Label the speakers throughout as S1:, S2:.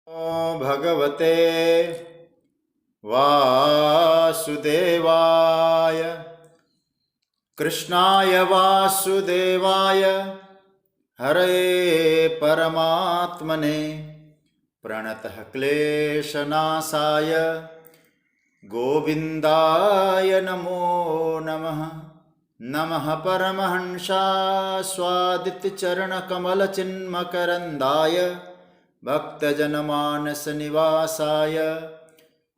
S1: नमो भगवते वासुदेवाय कृष्णाय वासुदेवाय हरे परमात्मने प्रणतः क्लेशनाशाय गोविन्दाय नमो नमः। नमः परमहंसाय स्वादितचरणकमलचिन्मकरन्दाय भक्तजनमानसनिवासाय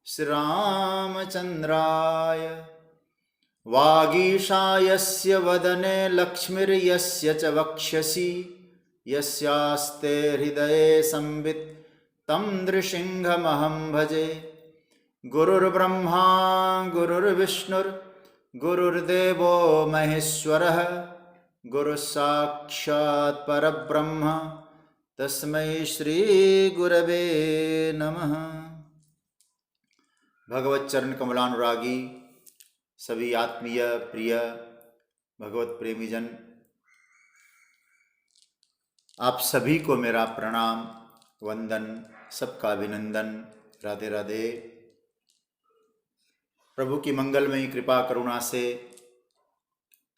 S1: श्रीरामचन्द्राय वागीशायस्य वदने लक्ष्मीर्यस्य च वक्षसि यस्यास्ते हृदये संवित् तं नृसिंहमहं भजे। गुरुर्ब्रह्मा गुरुर्विष्णुर्गुरुर्देवो महेश्वरः गुरुसाक्षात् परब्रह्म तस्मै श्री गुरवे नमः। भगवत चरण कमलानुरागी सभी आत्मीय प्रिय भगवत प्रेमी जन, आप सभी को मेरा प्रणाम वंदन, सबका अभिनंदन। राधे राधे। प्रभु की मंगलमयी कृपा करुणा से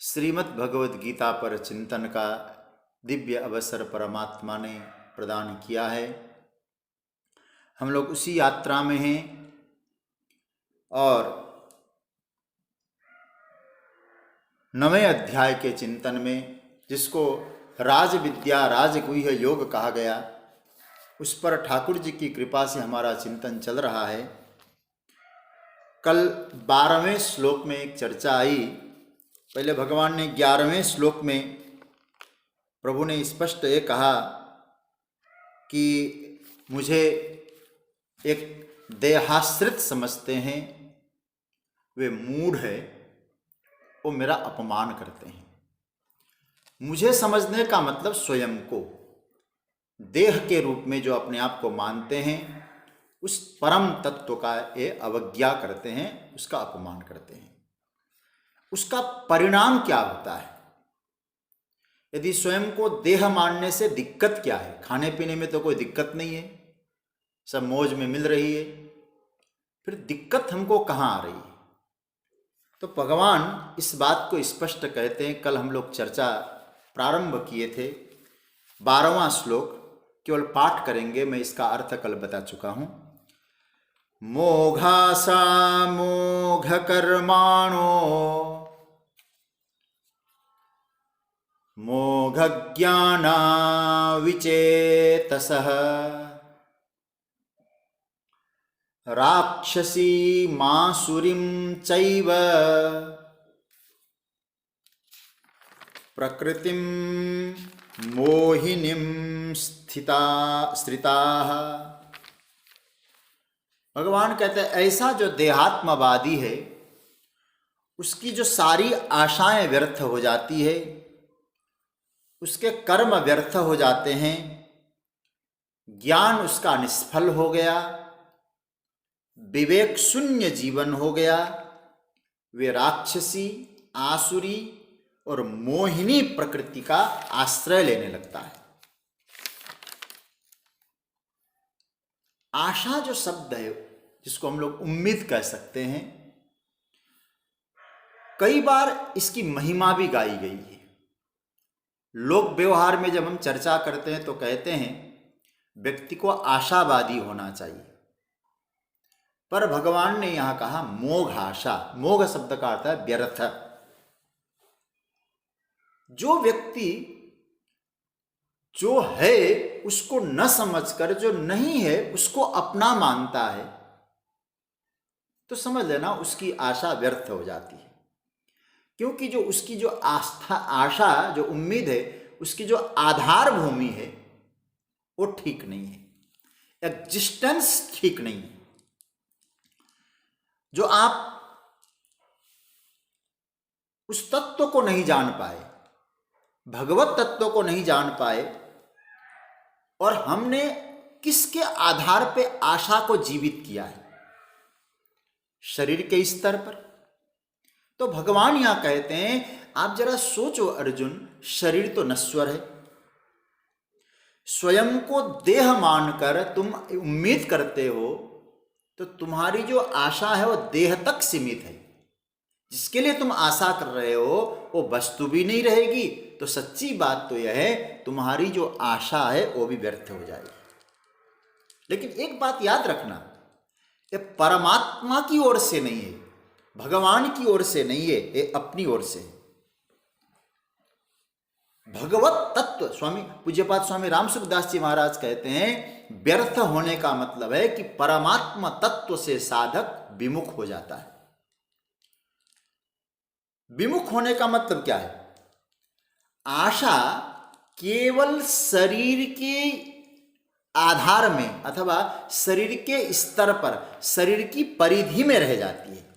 S1: श्रीमद् भगवद गीता पर चिंतन का दिव्य अवसर परमात्मा ने प्रदान किया है। हम लोग उसी यात्रा में हैं और 9वें अध्याय के चिंतन में, जिसको राज विद्या राजगुह्य योग कहा गया, उस पर ठाकुर जी की कृपा से हमारा चिंतन चल रहा है। कल 12वें श्लोक में एक चर्चा आई। पहले भगवान ने 11वें श्लोक में प्रभु ने स्पष्ट ये कहा कि मुझे एक देहाश्रित समझते हैं, वे मूढ़ है, वो मेरा अपमान करते हैं। मुझे समझने का मतलब स्वयं को देह के रूप में जो अपने आप को मानते हैं, उस परम तत्व का ये अवज्ञा करते हैं, उसका अपमान करते हैं। उसका परिणाम क्या होता है? यदि स्वयं को देह मानने से दिक्कत क्या है? खाने पीने में तो कोई दिक्कत नहीं है, सब मौज में मिल रही है, फिर दिक्कत हमको कहाँ आ रही है? तो भगवान इस बात को स्पष्ट कहते हैं। कल हम लोग चर्चा प्रारंभ किए थे। 12वां श्लोक केवल पाठ करेंगे, मैं इसका अर्थ कल बता चुका हूं। मोघासा मोघ कर्माणो मोघ ज्ञाना विचेतसः राक्षसी मासुरीं चैव प्रकृतिं मोहिनीं स्थिताः। भगवान कहते हैं, ऐसा जो देहात्मवादी है, उसकी जो सारी आशाएं व्यर्थ हो जाती है, उसके कर्म व्यर्थ हो जाते हैं, ज्ञान उसका निष्फल हो गया, विवेक शून्य जीवन हो गया, वे राक्षसी, आसुरी और मोहिनी प्रकृति का आश्रय लेने लगता है। आशा जो शब्द है, जिसको हम लोग उम्मीद कह सकते हैं, कई बार इसकी महिमा भी गाई गई है। लोक व्यवहार में जब हम चर्चा करते हैं तो कहते हैं व्यक्ति को आशावादी होना चाहिए, पर भगवान ने यहां कहा मोघ आशा। मोघ शब्द का अर्थ है व्यर्थ। जो व्यक्ति जो है उसको न समझकर जो नहीं है उसको अपना मानता है, तो समझ लेना उसकी आशा व्यर्थ हो जाती है। क्योंकि जो उसकी जो आस्था, आशा, जो उम्मीद है, उसकी जो आधार भूमि है वो ठीक नहीं है, एग्जिस्टेंस ठीक नहीं है। जो आप उस तत्व को नहीं जान पाए, भगवत तत्व को नहीं जान पाए, और हमने किसके आधार पे आशा को जीवित किया है? शरीर के स्तर पर। तो भगवान यहां कहते हैं, आप जरा सोचो अर्जुन, शरीर तो नश्वर है, स्वयं को देह मानकर तुम उम्मीद करते हो, तो तुम्हारी जो आशा है वो देह तक सीमित है। जिसके लिए तुम आशा कर रहे हो वो वस्तु भी नहीं रहेगी, तो सच्ची बात तो यह है तुम्हारी जो आशा है वो भी व्यर्थ हो जाएगी। लेकिन एक बात याद रखना, ये परमात्मा की ओर से नहीं है, भगवान की ओर से नहीं है, ये अपनी ओर से है। भगवत तत्व स्वामी पूज्यपाद स्वामी रामसुखदास जी महाराज कहते हैं, व्यर्थ होने का मतलब है कि परमात्मा तत्व से साधक विमुख हो जाता है। विमुख होने का मतलब क्या है? आशा केवल शरीर के आधार में अथवा शरीर के स्तर पर, शरीर की परिधि में रह जाती है।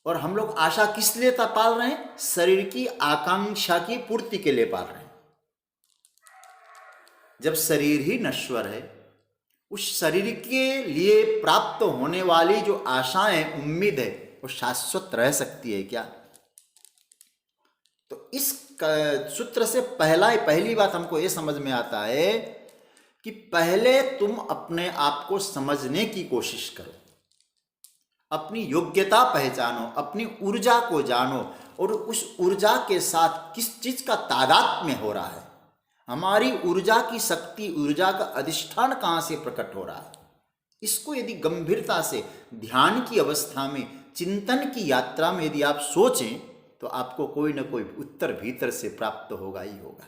S1: और हम लोग आशा किस लिए पाल रहे हैं? शरीर की आकांक्षा की पूर्ति के लिए पाल रहे हैं। जब शरीर ही नश्वर है, उस शरीर के लिए प्राप्त होने वाली जो आशाएं, उम्मीद है, वो शाश्वत रह सकती है क्या? तो इस सूत्र से पहली बात हमको ये समझ में आता है कि पहले तुम अपने आप को समझने की कोशिश करो, अपनी योग्यता पहचानो, अपनी ऊर्जा को जानो, और उस ऊर्जा के साथ किस चीज का तादात्म्य हो रहा है, हमारी ऊर्जा की शक्ति, ऊर्जा का अधिष्ठान कहाँ से प्रकट हो रहा है। इसको यदि गंभीरता से ध्यान की अवस्था में, चिंतन की यात्रा में यदि आप सोचें, तो आपको कोई ना कोई उत्तर भीतर से प्राप्त होगा ही होगा।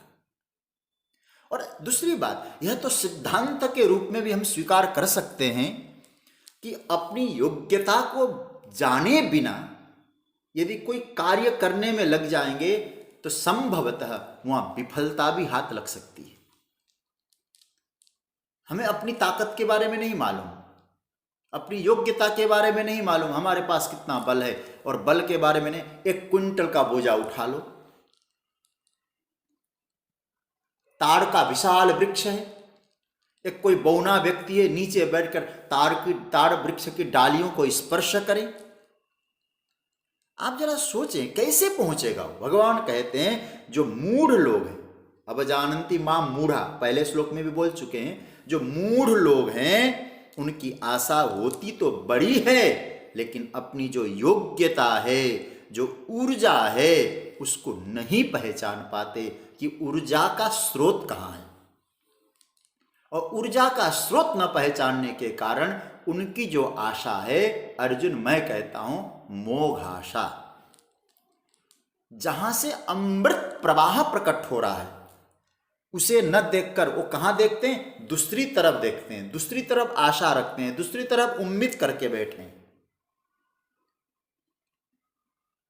S1: और दूसरी बात, यह तो सिद्धांत के रूप में भी हम स्वीकार कर सकते हैं कि अपनी योग्यता को जाने बिना यदि कोई कार्य करने में लग जाएंगे तो संभवतः वहां विफलता भी हाथ लग सकती है। हमें अपनी ताकत के बारे में नहीं मालूम, अपनी योग्यता के बारे में नहीं मालूम, हमारे पास कितना बल है, और बल के बारे में नहीं, 1 क्विंटल का बोझा उठा लो। ताड़ का विशाल वृक्ष है, एक कोई बौना व्यक्ति है, नीचे बैठकर ताड़ वृक्ष की डालियों को स्पर्श करे। आप जरा सोचें कैसे पहुंचेगा वो। भगवान कहते हैं जो मूढ़ लोग हैं, अब जानन्ति मां मूढ़ा, पहले श्लोक में भी बोल चुके हैं, जो मूढ़ लोग हैं उनकी आशा होती तो बड़ी है, लेकिन अपनी जो योग्यता है, जो ऊर्जा है, उसको नहीं पहचान पाते कि ऊर्जा का स्रोत कहाँ है। और ऊर्जा का स्रोत न पहचानने के कारण उनकी जो आशा है, अर्जुन मैं कहता हूं मोघ आशा, जहां से अमृत प्रवाह प्रकट हो रहा है, उसे न देखकर वो कहां देखते हैं? दूसरी तरफ देखते हैं, दूसरी तरफ आशा रखते हैं, दूसरी तरफ उम्मीद करके बैठे हैं।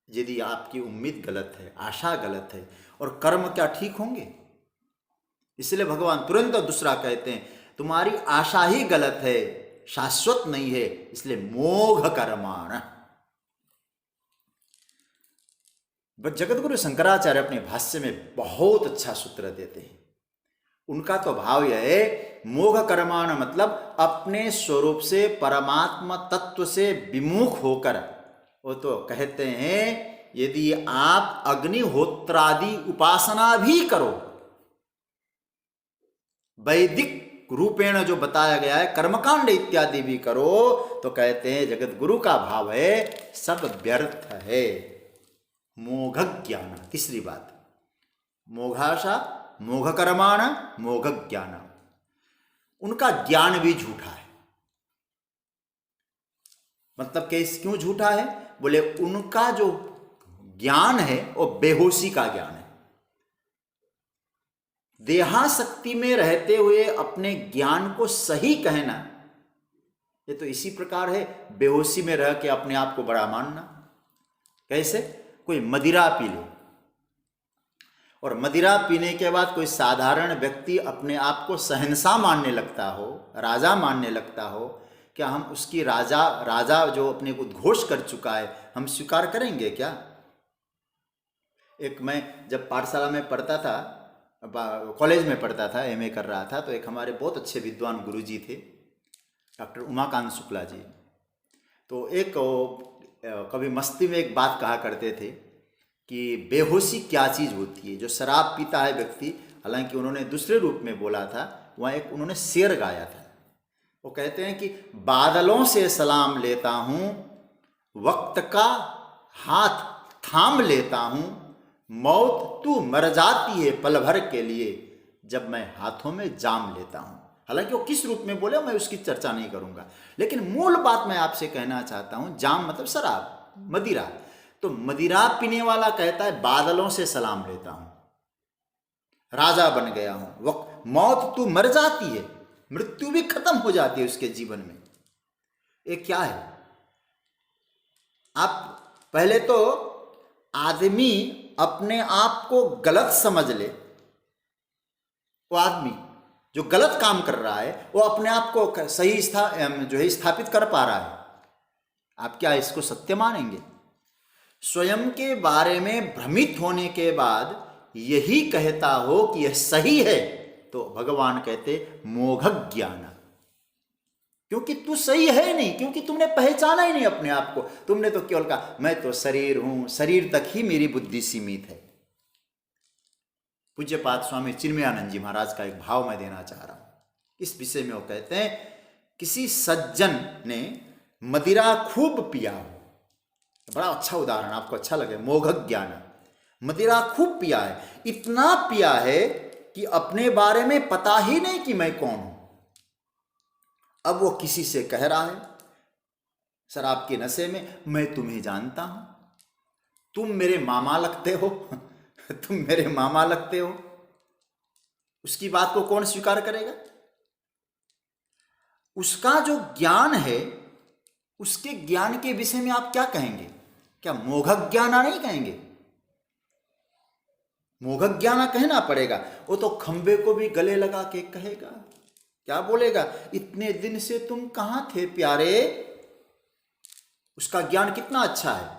S1: यदि आपकी उम्मीद गलत है, आशा गलत है, और कर्म क्या ठीक होंगे? इसलिए भगवान तुरंत दूसरा कहते हैं तुम्हारी आशा ही गलत है, शाश्वत नहीं है, इसलिए मोघ कर्माण। जगतगुरु शंकराचार्य अपने भाष्य में बहुत अच्छा सूत्र देते हैं। उनका तो भाव यह है, मोघ कर्माण मतलब अपने स्वरूप से, परमात्मा तत्व से विमुख होकर। वो तो कहते हैं यदि आप अग्निहोत्रादि उपासना भी करो, वैदिक रूपेण जो बताया गया है, कर्मकांड इत्यादि भी करो, तो कहते हैं जगत गुरु का भाव है सब व्यर्थ है। मोघ ज्ञान, तीसरी बात, मोघाशा, मोघ कर्माण, मोघ ज्ञान, उनका ज्ञान भी झूठा है। मतलब कैसे, क्यों झूठा है? बोले उनका जो ज्ञान है वो बेहोशी का ज्ञान है। देहाशक्ति में रहते हुए अपने ज्ञान को सही कहना, ये तो इसी प्रकार है बेहोशी में रह के अपने आप को बड़ा मानना। कैसे? कोई मदिरा पी ले, और मदिरा पीने के बाद कोई साधारण व्यक्ति अपने आप को शहंशाह मानने लगता हो, राजा मानने लगता हो, क्या हम उसकी राजा जो अपने को उद्घोष कर चुका है, हम स्वीकार करेंगे क्या? एक मैं जब पाठशाला में पढ़ता था, कॉलेज में पढ़ता था, एमए कर रहा था, तो एक हमारे बहुत अच्छे विद्वान गुरुजी थे, डॉक्टर उमाकांत शुक्ला जी। तो एक कभी मस्ती में एक बात कहा करते थे कि बेहोशी क्या चीज़ होती है। जो शराब पीता है व्यक्ति, हालांकि उन्होंने दूसरे रूप में बोला था, वहाँ एक उन्होंने शेर गाया था। वो कहते हैं कि बादलों से सलाम लेता हूँ, वक्त का हाथ थाम लेता हूँ, मौत तू मर जाती है पल भर के लिए जब मैं हाथों में जाम लेता हूँ। हालांकि वो किस रूप में बोले मैं उसकी चर्चा नहीं करूंगा, लेकिन मूल बात मैं आपसे कहना चाहता हूँ, जाम मतलब शराब, मदिरा। तो मदिरा पीने वाला कहता है बादलों से सलाम लेता हूँ, राजा बन गया हूँ, वक्त मौत तू मर जाती है, मृत्यु भी खत्म हो जाती है उसके जीवन में। ये क्या है? आप पहले तो आदमी अपने आप को गलत समझ ले, वो आदमी जो गलत काम कर रहा है वो अपने आप को सही जो है स्थापित कर पा रहा है। आप क्या इसको सत्य मानेंगे? स्वयं के बारे में भ्रमित होने के बाद यही कहता हो कि यह सही है, तो भगवान कहते मोघ ज्ञान, क्योंकि तू सही है नहीं, क्योंकि तुमने पहचाना ही नहीं अपने आप को। तुमने तो केवल कहा मैं तो शरीर हूं, शरीर तक ही मेरी बुद्धि सीमित है। पूज्यपाद स्वामी चिन्मयानंद जी महाराज का एक भाव मैं देना चाह रहा हूं इस विषय में। वो कहते हैं किसी सज्जन ने मदिरा खूब पिया हो, बड़ा अच्छा उदाहरण आपको अच्छा लगे, मोघ ज्ञान। मदिरा खूब पिया है, इतना पिया है कि अपने बारे में पता ही नहीं कि मैं कौन हूं। अब वो किसी से कह रहा है शराब के नशे में, मैं तुम्हें जानता हूं, तुम मेरे मामा लगते हो तुम मेरे मामा लगते हो। उसकी बात को कौन स्वीकार करेगा? उसका जो ज्ञान है, उसके ज्ञान के विषय में आप क्या कहेंगे? क्या मोघ ज्ञाना नहीं कहेंगे? मोघ ज्ञाना कहना पड़ेगा। वो तो खंबे को भी गले लगा के कहेगा, क्या बोलेगा, इतने दिन से तुम कहां थे प्यारे। उसका ज्ञान कितना अच्छा है।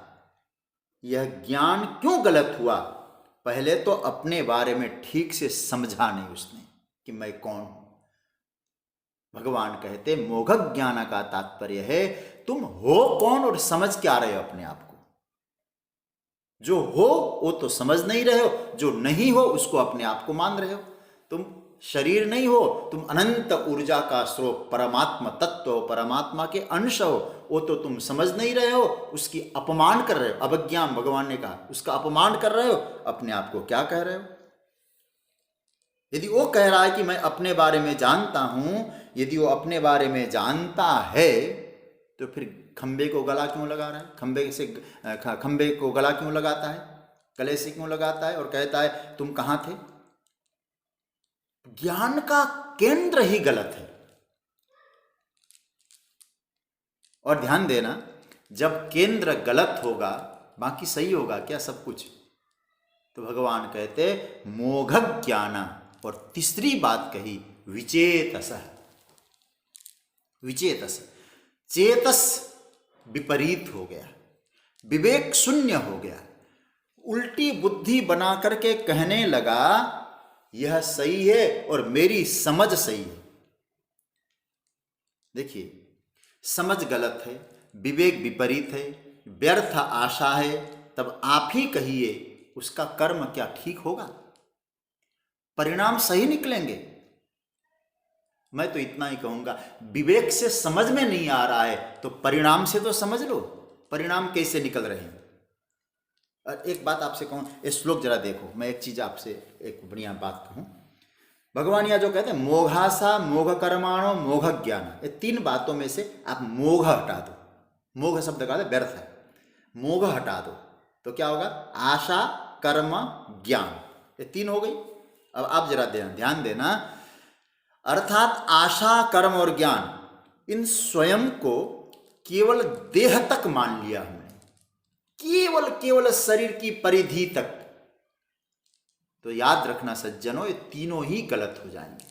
S1: यह ज्ञान क्यों गलत हुआ? पहले तो अपने बारे में ठीक से समझा नहीं उसने कि मैं कौन हूं। भगवान कहते मोघ ज्ञान का तात्पर्य है तुम हो कौन और समझ क्या रहे हो अपने आप को। जो हो वो तो समझ नहीं रहे हो, जो नहीं हो उसको अपने आप को मान रहे हो। तुम शरीर नहीं हो, तुम अनंत ऊर्जा का स्रोत परमात्मा तत्व हो, परमात्मा के अंश हो, वो तो तुम समझ नहीं रहे हो, उसकी अपमान कर रहे हो। अवज्ञान भगवान ने कहा, उसका अपमान कर रहे हो। अपने आप को क्या कह रहे हो? यदि वो कह रहा है कि मैं अपने बारे में जानता हूं, यदि वो अपने बारे में जानता है तो फिर खंबे को गला क्यों लगा रहा है? खंबे को गला क्यों लगाता है? गले से क्यों लगाता है और कहता है तुम कहां थे? ज्ञान का केंद्र ही गलत है। और ध्यान देना, जब केंद्र गलत होगा बाकी सही होगा क्या सब कुछ? तो भगवान कहते मोघ ज्ञान। और तीसरी बात कही विचेतस। विचेतस, चेतस विपरीत हो गया, विवेक शून्य हो गया, उल्टी बुद्धि बना करके कहने लगा यह सही है और मेरी समझ सही है। देखिए, समझ गलत है, विवेक विपरीत है, व्यर्थ आशा है, तब आप ही कहिए उसका कर्म क्या ठीक होगा? परिणाम सही निकलेंगे? मैं तो इतना ही कहूंगा, विवेक से समझ में नहीं आ रहा है तो परिणाम से तो समझ लो, परिणाम कैसे निकल रहे हैं। और एक बात आपसे कहूं, ये श्लोक जरा देखो, मैं एक चीज आपसे एक बढ़िया बात कहूं। भगवान यहाँ जो कहते हैं मोघासा मोघ कर्माणो मोघ ज्ञान, ये तीन बातों में से आप मोघ हटा दो। मोघ शब्द का व्यर्थ है, मोघ हटा दो तो क्या होगा? आशा कर्म ज्ञान, ये तीन हो गई। अब आप जरा ध्यान देना, अर्थात आशा कर्म और ज्ञान इन स्वयं को केवल देह तक मान लिया हमने, केवल शरीर की परिधि तक। तो याद रखना सज्जनों, ये तीनों ही गलत हो जाएंगे।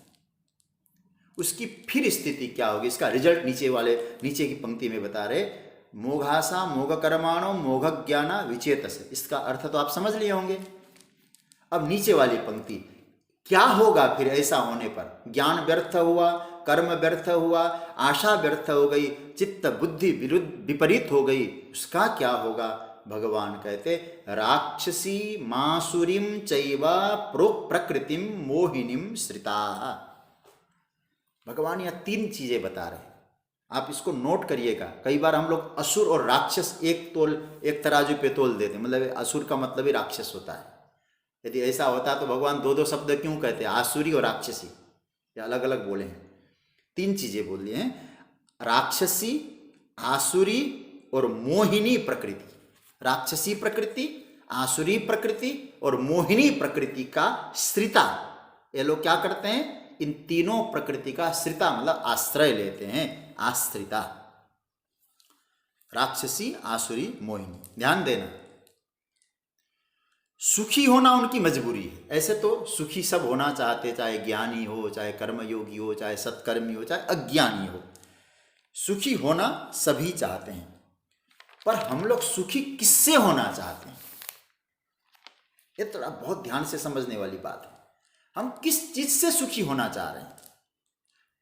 S1: उसकी फिर स्थिति क्या होगी? इसका रिजल्ट नीचे की पंक्ति में बता रहे, मोघासा मोघ कर्माणो मोघ ज्ञाना विचेतस। इसका अर्थ तो आप समझ लिए होंगे। अब नीचे वाली पंक्ति, क्या होगा फिर ऐसा होने पर? ज्ञान व्यर्थ हुआ, कर्म व्यर्थ हुआ, आशा व्यर्थ हो गई, चित्त बुद्धि विपरीत हो गई, उसका क्या होगा? भगवान कहते राक्षसी मासुरीम चैव प्रकृतिम मोहिनीम श्रिता। भगवान यहाँ 3 चीजें बता रहे हैं, आप इसको नोट करिएगा। कई बार हम लोग असुर और राक्षस एक तराजू पे तोल देते हैं, मतलब असुर का मतलब ही राक्षस होता है। यदि ऐसा होता तो भगवान 2 शब्द क्यों कहते हैं, आसुरी और राक्षसी, ये अलग अलग बोले हैं। 3 चीजें बोल दिए हैं, राक्षसी, आसुरी और मोहिनी प्रकृति। राक्षसी प्रकृति, आसुरी प्रकृति और मोहिनी प्रकृति का श्रिता, ये लोग क्या करते हैं, इन तीनों प्रकृति का श्रिता मतलब आश्रय लेते हैं, आश्रिता। राक्षसी, आसुरी, मोहिनी। ध्यान देना, सुखी होना उनकी मजबूरी है। ऐसे तो सुखी सब होना चाहते, चाहे ज्ञानी हो, चाहे कर्मयोगी हो, चाहे सत्कर्मी हो, चाहे अज्ञानी हो, सुखी होना सभी चाहते हैं। पर हम लोग सुखी किससे होना चाहते हैं, ये तो बहुत ध्यान से समझने वाली बात है। हम किस चीज से सुखी होना चाह रहे हैं,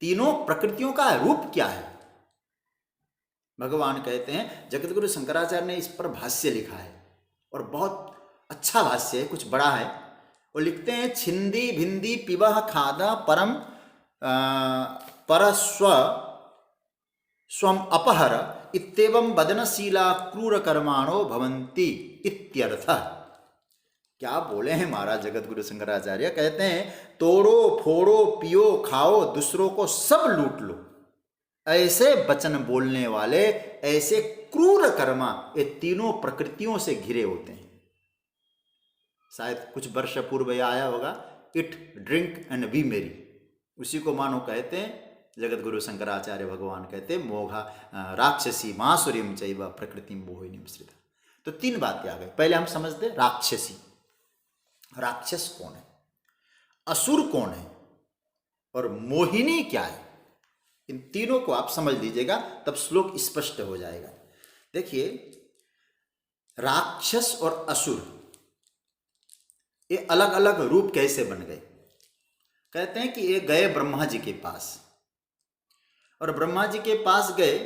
S1: तीनों प्रकृतियों का रूप क्या है। भगवान कहते हैं, जगतगुरु शंकराचार्य ने इस पर भाष्य लिखा है और बहुत अच्छा भाष्य है, कुछ बड़ा है। वो लिखते हैं, छिंदी भिंदी पिबह खादा परम परस्व स्वम अपहर इत्येवं बदनशीला क्रूर कर्माणो भवंती इत्यर्थ। क्या बोले हैं महाराज जगतगुरु शंकराचार्य, कहते हैं, तोड़ो फोड़ो पियो खाओ दूसरों को सब लूट लो, ऐसे वचन बोलने वाले, ऐसे क्रूर कर्मा, ये तीनों प्रकृतियों से घिरे होते हैं। शायद कुछ वर्ष पूर्व आया होगा, इट ड्रिंक एंड बी मेरी, उसी को मानो कहते हैं जगतगुरु शंकराचार्य भगवान कहते हैं, मोघा राक्षसी मासुरीम चैव प्रकृति मोहिनीम श्रिता। तो 3 बातें आ गई। पहले हम समझते राक्षसी, राक्षस कौन है, असुर कौन है और मोहिनी क्या है। इन तीनों को आप समझ लीजिएगा, तब श्लोक स्पष्ट हो जाएगा। देखिए, राक्षस और असुर ये अलग अलग रूप कैसे बन गए। कहते हैं कि ये गए ब्रह्मा जी के पास, और ब्रह्मा जी के पास गए,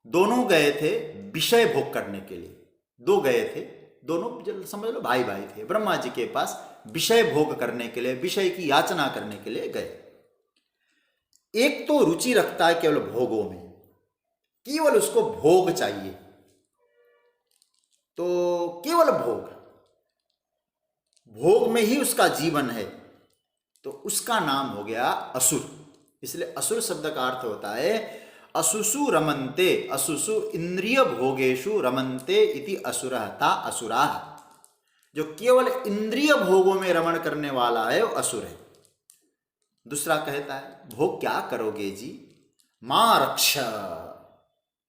S1: दोनों गए थे विषय भोग करने के लिए। 2 गए थे, दोनों समझ लो भाई भाई थे, ब्रह्मा जी के पास विषय भोग करने के लिए, विषय की याचना करने के लिए गए। एक तो रुचि रखता है केवल भोगों में, केवल उसको भोग चाहिए, तो केवल भोग, भोग में ही उसका जीवन है, तो उसका नाम हो गया असुर। इसलिए असुर शब्द का अर्थ होता है असुसु रमन्ते, असुसु इंद्रिय भोगेशु रमन्ते इति असुरः ता असुराः। जो केवल इंद्रिय भोगों में रमण करने वाला है वो असुर है। दूसरा कहता है, भोग क्या करोगे जी, मां रक्ष,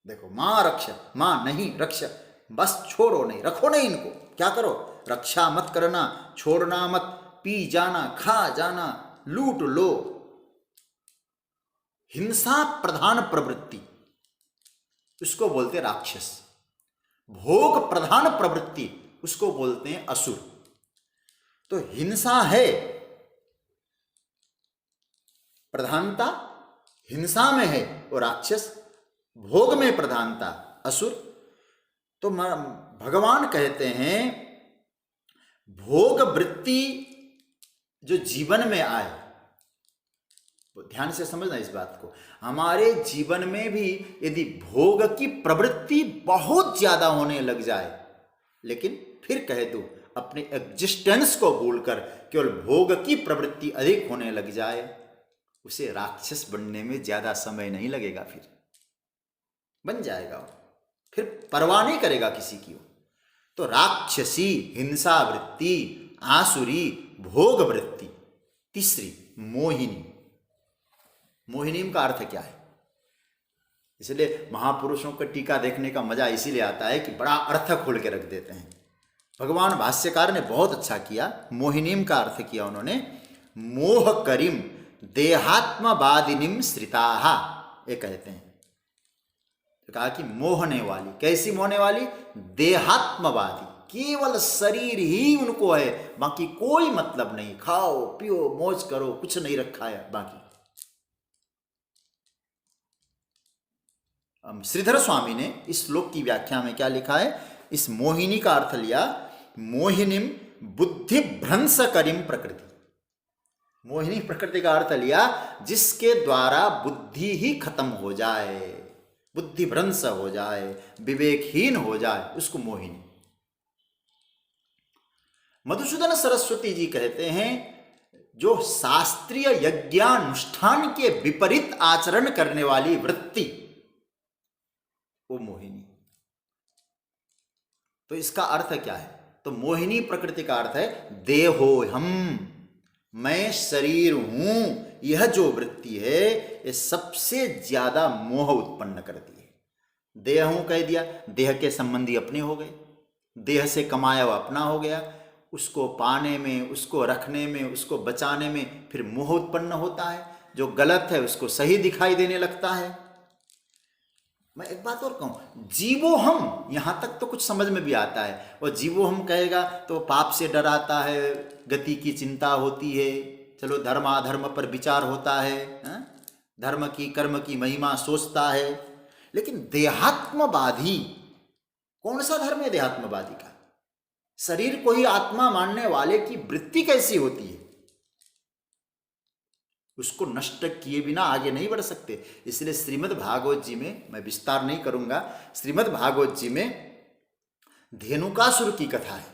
S1: देखो मां रक्ष, मां नहीं रक्ष, बस छोड़ो नहीं, रखो नहीं इनको, क्या करो, रक्षा मत करना, छोड़ना मत, पी जाना, खा जाना, लूट लो। हिंसा प्रधान प्रवृत्ति, उसको बोलते हैं राक्षस। भोग प्रधान प्रवृत्ति, उसको बोलते हैं असुर। तो हिंसा है, प्रधानता हिंसा में है, और राक्षस भोग में प्रधानता, असुर। तो भगवान कहते हैं, भोग वृत्ति जो जीवन में आए, ध्यान से समझना इस बात को, हमारे जीवन में भी यदि भोग की प्रवृत्ति बहुत ज्यादा होने लग जाए, लेकिन फिर कह दो अपने एग्जिस्टेंस को भूलकर केवल भोग की प्रवृत्ति अधिक होने लग जाए, उसे राक्षस बनने में ज्यादा समय नहीं लगेगा, फिर बन जाएगा, फिर परवाह नहीं करेगा किसी की। तो राक्षसी हिंसा वृत्ति, आसुरी भोग वृत्ति, तीसरी मोहिनी। मोहिनी का अर्थ क्या है, इसलिए महापुरुषों का टीका देखने का मजा इसीलिए आता है कि बड़ा अर्थ खोल के रख देते हैं। भगवान भाष्यकार ने बहुत अच्छा किया, मोहिनीम का अर्थ किया उन्होंने, मोह करीम देहात्मवादिनीम श्रिताहा, ये कहते हैं। तो कहा कि मोहने वाली, कैसी मोहने वाली, देहात्मवादी, केवल शरीर ही उनको है, बाकी कोई मतलब नहीं, खाओ पियो मौज करो, कुछ नहीं रखा है बाकी। श्रीधर स्वामी ने इस श्लोक की व्याख्या में क्या लिखा है, इस मोहिनी का अर्थ लिया, मोहिनीम बुद्धि भ्रंश करीम प्रकृति, मोहिनी प्रकृति का अर्थ लिया जिसके द्वारा बुद्धि ही खत्म हो जाए, बुद्धि भ्रंश हो जाए, विवेकहीन हो जाए, उसको मोहिनी। मधुसूदन सरस्वती जी कहते हैं जो शास्त्रीय यज्ञानुष्ठान के विपरीत आचरण करने वाली वृत्ति, वो मोहिनी। तो इसका अर्थ क्या है? तो मोहिनी प्रकृति का अर्थ है देहोहम, मैं शरीर हूं। यह जो वृत्ति है ये सबसे ज्यादा मोह उत्पन्न करती है। देह हूं कह दिया, देह के संबंधी अपने हो गए, देह से कमाया हुआ अपना हो गया, उसको पाने में, उसको रखने में, उसको बचाने में फिर मोह उत्पन्न होता है। जो गलत है उसको सही दिखाई देने लगता है। मैं एक बात और कहूं, जीवो हम, यहां तक तो कुछ समझ में भी आता है। और जीवो हम कहेगा तो पाप से डराता है, गति की चिंता होती है, चलो धर्म अधर्म पर विचार होता है, धर्म की कर्म की महिमा सोचता है। लेकिन देहात्मवादी, कौन सा धर्म है देहात्मवादी का? शरीर को ही आत्मा मानने वाले की वृत्ति कैसी होती है? उसको नष्ट किए बिना आगे नहीं बढ़ सकते। इसलिए श्रीमद् भागवत जी में, मैं विस्तार नहीं करूंगा, श्रीमद् भागवत जी में धेनुकासुर की कथा है।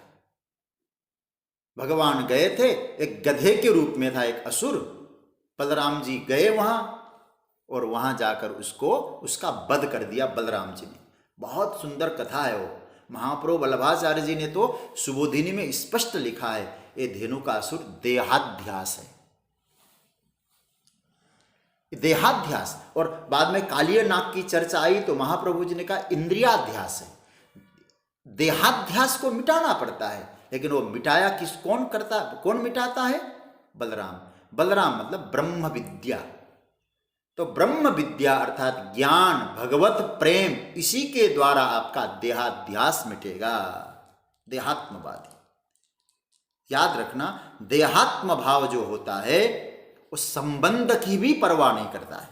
S1: भगवान गए थे, एक गधे के रूप में था एक असुर, बलराम जी गए वहां और वहां जाकर उसको, उसका वध कर दिया बलराम जी ने। बहुत सुंदर कथा है वो। महाप्रभु वल्लभाचार्य जी ने तो सुबोधिनी में स्पष्ट लिखा है ये धेनुकासुर देहाध्यास है, देहाध्यास। और बाद में कालिय नाग की चर्चा आई तो महाप्रभु जी ने कहा इंद्रियाध्यास है। देहाध्यास को मिटाना पड़ता है, लेकिन वो मिटाया किस, कौन करता, कौन मिटाता है? बलराम। बलराम मतलब ब्रह्म विद्या। तो ब्रह्म विद्या अर्थात ज्ञान, भगवत प्रेम, इसी के द्वारा आपका देहाध्यास मिटेगा। देहात्मवादी, याद रखना, देहात्म भाव जो होता है उस संबंध की भी परवाह नहीं करता है।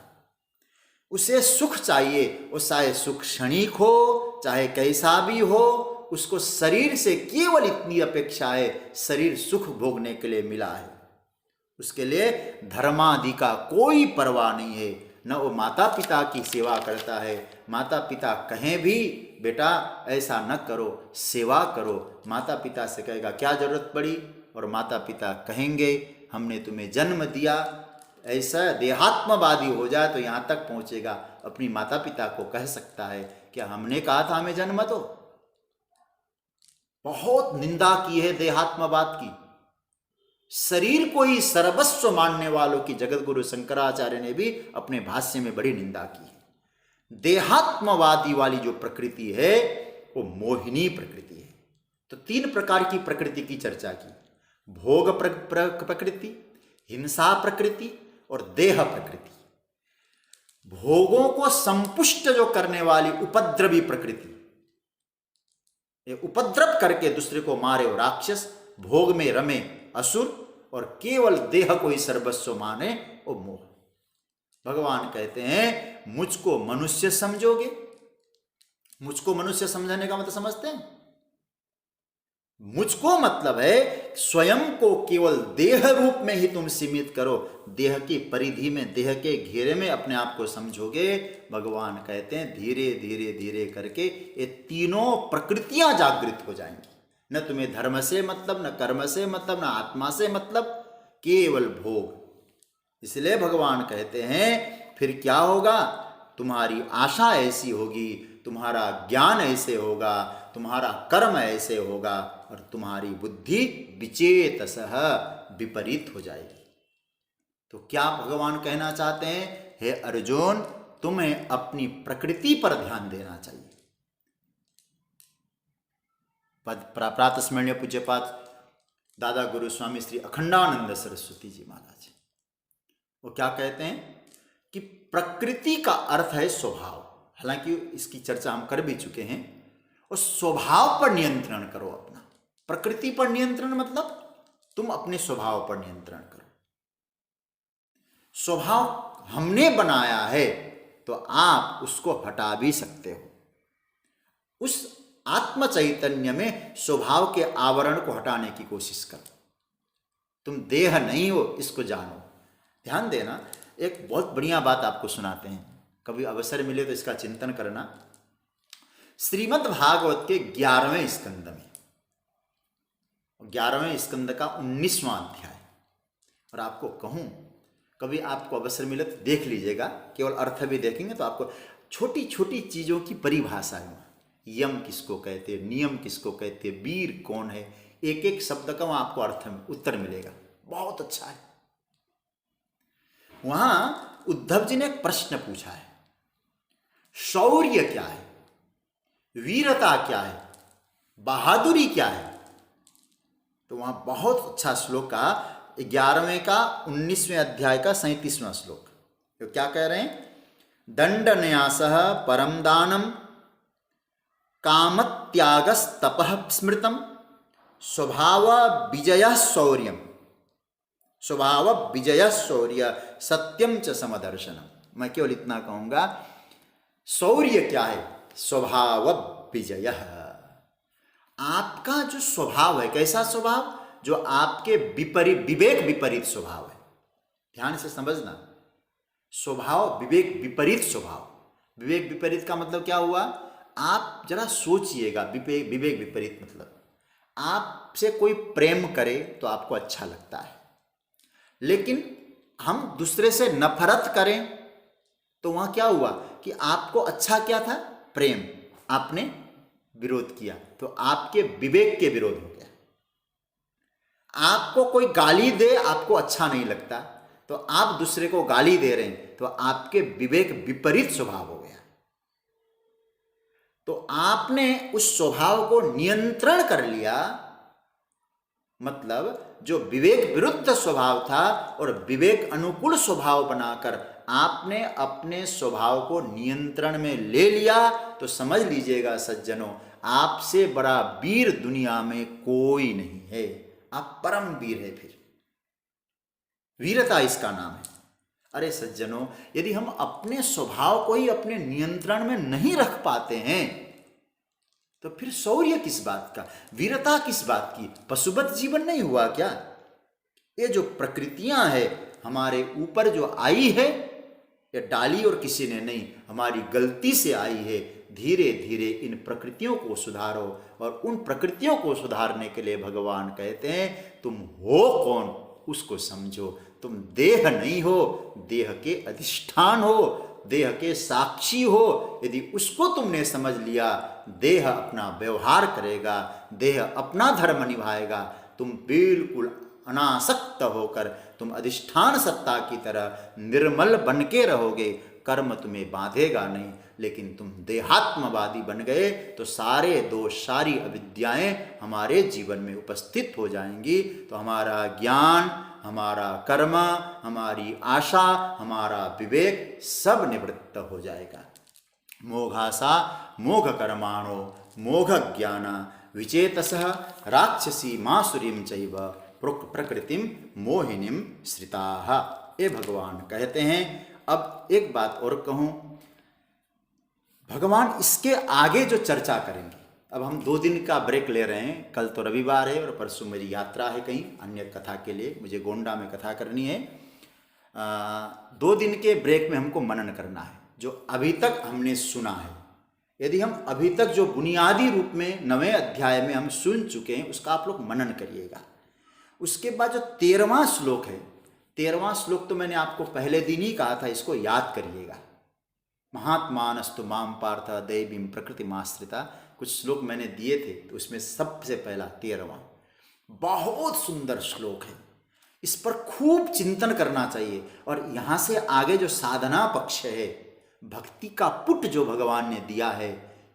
S1: उसे सुख चाहिए, वो चाहे सुख क्षणिक हो चाहे कैसा भी हो, उसको शरीर से केवल इतनी अपेक्षा है, शरीर सुख भोगने के लिए मिला है, उसके लिए धर्मादि का कोई परवाह नहीं है। न वो माता पिता की सेवा करता है। माता पिता कहें भी बेटा ऐसा न करो, सेवा करो, माता पिता से कहेगा क्या जरूरत पड़ी, और माता पिता कहेंगे हमने तुम्हें जन्म दिया। ऐसा देहात्मवादी हो जाए तो यहाँ तक पहुँचेगा, अपनी माता पिता को कह सकता है क्या हमने कहा था हमें जन्म दो। बहुत निंदा की है देहात्मवाद की। शरीर को ही सर्वस्व मानने वालों की जगत गुरु शंकराचार्य ने भी अपने भाष्य में बड़ी निंदा की है। देहात्मवादी वाली जो प्रकृति है वो मोहिनी प्रकृति है। तो तीन प्रकार की प्रकृति की चर्चा की, भोग प्रकृति, हिंसा प्रकृति और देह प्रकृति। भोगों को संपुष्ट जो करने वाली उपद्रवी प्रकृति, ये उपद्रव करके दूसरे को मारे और राक्षस, भोग में रमे असुर, और केवल देह को ही सर्वस्व माने वो मोह। भगवान कहते हैं मुझको मनुष्य समझोगे। मुझको मनुष्य समझने का मतलब समझते हैं? मुझको मतलब है स्वयं को केवल देह रूप में ही तुम सीमित करो, देह की परिधि में, देह के घेरे में अपने आप को समझोगे। भगवान कहते हैं धीरे धीरे धीरे करके ये तीनों प्रकृतियां जागृत हो जाएंगी। न तुम्हें धर्म से मतलब, न कर्म से मतलब, न आत्मा से मतलब, केवल भोग। इसलिए भगवान कहते हैं फिर क्या होगा, तुम्हारी आशा ऐसी होगी, तुम्हारा ज्ञान ऐसे होगा, तुम्हारा कर्म ऐसे होगा, और तुम्हारी बुद्धि विचेतसः विपरीत हो जाएगी। तो क्या भगवान कहना चाहते हैं? हे अर्जुन, तुम्हें अपनी प्रकृति पर ध्यान देना चाहिए। प्रातस्मरणीय पूज्यपाद दादा गुरु स्वामी श्री अखंडानंद सरस्वती जी महाराज, वो क्या कहते हैं कि प्रकृति का अर्थ है स्वभाव। हालांकि इसकी चर्चा हम कर भी चुके हैं। और स्वभाव पर नियंत्रण करो अपना। प्रकृति पर नियंत्रण मतलब तुम अपने स्वभाव पर नियंत्रण करो। स्वभाव हमने बनाया है तो आप उसको हटा भी सकते हो। उस आत्म चैतन्य में स्वभाव के आवरण को हटाने की कोशिश करो। तुम देह नहीं हो, इसको जानो। ध्यान देना, एक बहुत बढ़िया बात आपको सुनाते हैं, कभी अवसर मिले तो इसका चिंतन करना। श्रीमद् भागवत के 11वें स्कंद में, 11वें स्कंद का 19वां अध्याय, और आपको कहूं कभी आपको अवसर मिले तो देख लीजिएगा, केवल अर्थ भी देखेंगे तो आपको छोटी छोटी चीज़ों की परिभाषा है। यम किसको कहते हैं, नियम किसको कहते हैं, वीर कौन है, एक एक शब्द का वहाँ आपको अर्थ में उत्तर मिलेगा। बहुत अच्छा है। वहाँ उद्धव जी ने एक प्रश्न पूछा है, शौर्य क्या है, वीरता क्या है, बहादुरी क्या है। तो वहाँ बहुत अच्छा श्लोक का 11वें का 19वें अध्याय का 37वां श्लोक, तो क्या कह रहे हैं, दंड न्यासः परम दानम कामत्यागस्तपः स्मृतम स्वभाव विजय शौर्यम, स्वभाव विजय शौर्य सत्यम च समदर्शनम। मैं केवल इतना कहूँगा, शौर्य क्या है, स्वभाव विजय। आपका जो स्वभाव है, कैसा स्वभाव, जो आपके विपरीत, विवेक विपरीत स्वभाव है। ध्यान से समझना, स्वभाव विवेक विपरीत स्वभाव। विवेक विपरीत का मतलब क्या हुआ, आप जरा सोचिएगा, विवेक विपरीत मतलब आपसे कोई प्रेम करे तो आपको अच्छा लगता है, लेकिन हम दूसरे से नफरत करें तो वहाँ क्या हुआ कि आपको अच्छा क्या था, प्रेम, आपने विरोध किया तो आपके विवेक के विरोध हो गया। आपको कोई गाली दे, आपको अच्छा नहीं लगता तो आप दूसरे को गाली दे रहे हैं तो आपके विवेक विपरीत स्वभाव हो गया। तो आपने उस स्वभाव को नियंत्रण कर लिया, मतलब जो विवेक विरुद्ध स्वभाव था और विवेक अनुकूल स्वभाव बनाकर आपने अपने स्वभाव को नियंत्रण में ले लिया। तो समझ लीजिएगा सज्जनों, आपसे बड़ा वीर दुनिया में कोई नहीं है, आप परम वीर है। फिर वीरता इसका नाम है। अरे सज्जनों, यदि हम अपने स्वभाव को ही अपने नियंत्रण में नहीं रख पाते हैं तो फिर शौर्य किस बात का, वीरता किस बात की, पशुवत जीवन नहीं हुआ क्या। ये जो प्रकृतियां है हमारे ऊपर जो आई है, ये डाली और किसी ने नहीं, हमारी गलती से आई है। धीरे धीरे इन प्रकृतियों को सुधारो, और उन प्रकृतियों को सुधारने के लिए भगवान कहते हैं तुम हो कौन उसको समझो। तुम देह नहीं हो, देह के अधिष्ठान हो, देह के साक्षी हो। यदि उसको तुमने समझ लिया, देह अपना व्यवहार करेगा, देह अपना धर्म निभाएगा, तुम बिल्कुल अनासक्त होकर तुम अधिष्ठान सत्ता की तरह निर्मल बन के रहोगे। कर्म तुम्हें बांधेगा नहीं, लेकिन तुम देहात्मवादी बन गए तो सारे दोष, सारी अविद्याएं हमारे जीवन में उपस्थित हो जाएंगी। तो हमारा ज्ञान, हमारा कर्म, हमारी आशा, हमारा विवेक सब निवृत्त हो जाएगा। मोघासा मोघ कर्माणो मोघ ज्ञाना विचेतसः राक्षसी मासुरीम चैव प्रकृतिम मोहिनीम श्रिताः। ये भगवान कहते हैं। अब एक बात और कहूँ, भगवान इसके आगे जो चर्चा करेंगे, अब हम 2 दिन का ब्रेक ले रहे हैं, कल तो रविवार है और परसों मेरी यात्रा है कहीं अन्य कथा के लिए, मुझे गोंडा में कथा करनी है। 2 दिन के ब्रेक में हमको मनन करना है जो अभी तक हमने सुना है। यदि हम अभी तक जो बुनियादी रूप में 9वें अध्याय में हम सुन चुके हैं उसका आप लोग मनन करिएगा। उसके बाद जो 13वां श्लोक है, 13वां श्लोक तो मैंने आपको पहले दिन ही कहा था, इसको याद करिएगा। महात्मानस्तु माम पार्थ दैवीं प्रकृतिमाश्रिता, कुछ श्लोक मैंने दिए थे, तो उसमें सबसे पहला 13वां बहुत सुंदर श्लोक है। इस पर खूब चिंतन करना चाहिए। और यहाँ से आगे जो साधना पक्ष है, भक्ति का पुट जो भगवान ने दिया है,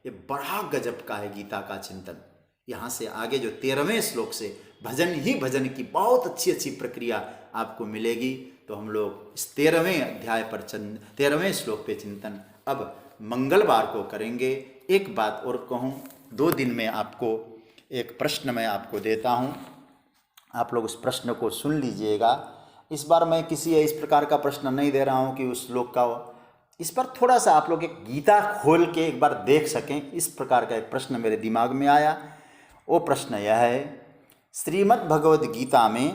S1: ये बड़ा गजब का है गीता का चिंतन। यहाँ से आगे जो 13वें श्लोक से भजन ही भजन की बहुत अच्छी अच्छी प्रक्रिया आपको मिलेगी। तो हम लोग इस 13वें अध्याय पर 13वें श्लोक पे चिंतन अब मंगलवार को करेंगे। एक बात और कहूँ, 2 दिन में आपको एक प्रश्न मैं आपको देता हूँ, आप लोग उस प्रश्न को सुन लीजिएगा। इस बार मैं किसी इस प्रकार का प्रश्न नहीं दे रहा हूँ कि उस श्लोक का, इस पर थोड़ा सा आप लोग एक गीता खोल के एक बार देख सकें। इस प्रकार का एक प्रश्न मेरे दिमाग में आया। वो प्रश्न यह है, श्रीमद् भगवद गीता में